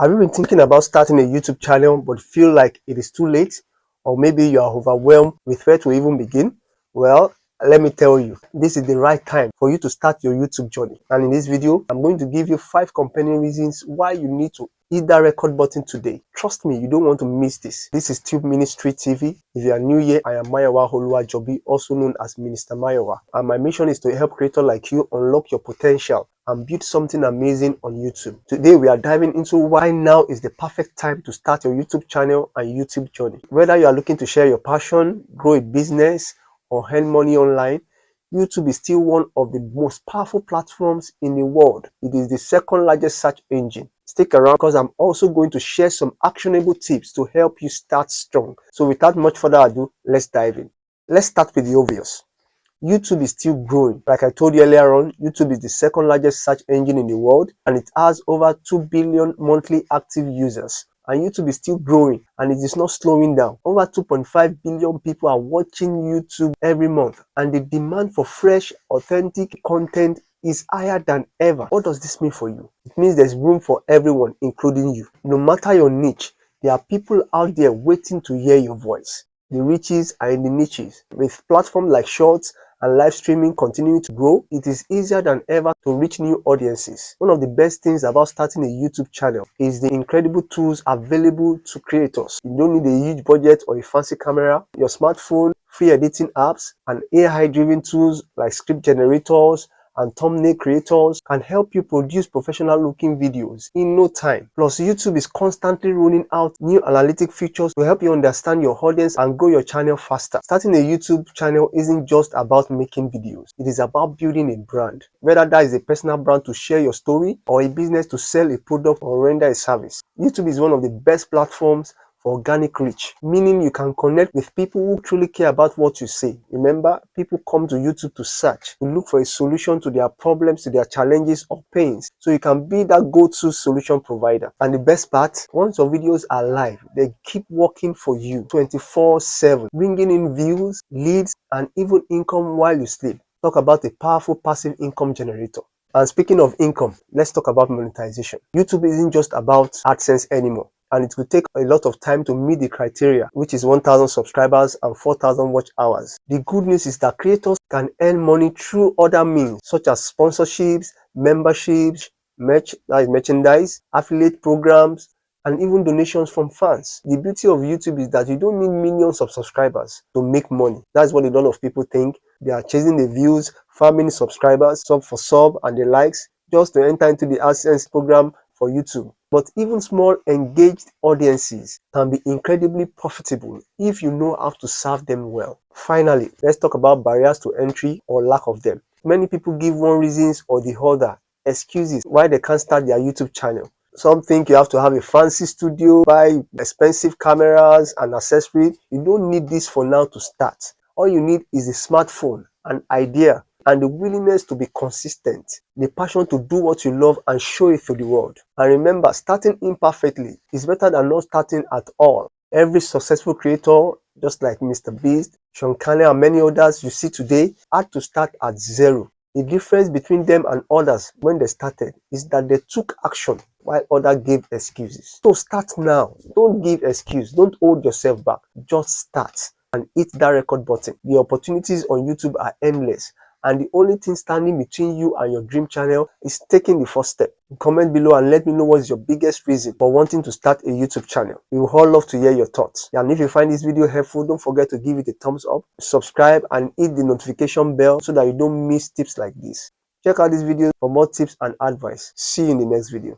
Have you been thinking about starting a YouTube channel but feel like it is too late? Or maybe you are overwhelmed with where to even begin? Well, let me tell you, this is the right time for you to start your YouTube journey. And in this video, I'm going to give you 5 compelling reasons why you need to hit that record button today. Trust me, you don't want to miss this. This is Tube Ministry TV. If you are new here, I am Mayowa Oluwajobi, also known as Minister Mayowa. And my mission is to help creators like you unlock your potential and build something amazing on YouTube. Today we are diving into why now is the perfect time to start your YouTube channel and YouTube journey. Whether you are looking to share your passion, grow a business, or earn money online, YouTube is still one of the most powerful platforms in the world. It is the second largest search engine. Stick around because I'm also going to share some actionable tips to help you start strong. So without much further ado, let's dive in. Let's start with the obvious. YouTube is still growing. Like I told you earlier on, YouTube is the second largest search engine in the world and it has over 2 billion monthly active users. And YouTube is still growing and it is not slowing down. Over 2.5 billion people are watching YouTube every month and the demand for fresh, authentic content is higher than ever. What does this mean for you? It means there's room for everyone, including you. No matter your niche, there are people out there waiting to hear your voice. The riches are in the niches. With platforms like Shorts and live streaming continuing to grow, it is easier than ever to reach new audiences. One of the best things about starting a YouTube channel is the incredible tools available to creators. You don't need a huge budget or a fancy camera. Your smartphone, free editing apps, and AI-driven tools like script generators and thumbnail creators can help you produce professional looking videos in no time. Plus, YouTube is constantly rolling out new analytic features to help you understand your audience and grow your channel faster. Starting a YouTube channel isn't just about making videos. It is about building a brand. Whether that is a personal brand to share your story or a business to sell a product or render a service. YouTube is one of the best platforms for organic reach, meaning you can connect with people who truly care about what you say. Remember, people come to YouTube to search, to look for a solution to their problems, to their challenges or pains. So you can be that go-to solution provider. And the best part, once your videos are live, they keep working for you 24/7, bringing in views, leads, and even income while you sleep. Talk about a powerful passive income generator. And speaking of income, let's talk about monetization. YouTube isn't just about AdSense anymore. And it will take a lot of time to meet the criteria, which is 1,000 subscribers and 4,000 watch hours. The good news is that creators can earn money through other means, such as sponsorships, memberships, merchandise, affiliate programs, and even donations from fans. The beauty of YouTube is that you don't need millions of subscribers to make money. That's what a lot of people think. They are chasing the views, farming subscribers, sub for sub, and the likes, just to enter into the AdSense program for YouTube. But even small engaged audiences can be incredibly profitable if you know how to serve them well. Finally, let's talk about barriers to entry or lack of them. Many people give one reasons or the other excuses why they can't start their YouTube channel. Some think you have to have a fancy studio, buy expensive cameras and accessories. You don't need this for now to start. All you need is a smartphone, an idea, and the willingness to be consistent, the passion to do what you love and show it to the world. And remember, starting imperfectly is better than not starting at all. Every successful creator, just like Mr. Beast, Sean Kane, and many others you see today, had to start at zero. The difference between them and others when they started is that they took action while others gave excuses. So start now. Don't give excuse. Don't hold yourself back. Just start and hit that record button. The opportunities on YouTube are endless. And the only thing standing between you and your dream channel is taking the first step. Comment below and let me know what is your biggest reason for wanting to start a YouTube channel. We would all love to hear your thoughts. And if you find this video helpful, don't forget to give it a thumbs up, subscribe, and hit the notification bell so that you don't miss tips like this. Check out this video for more tips and advice. See you in the next video.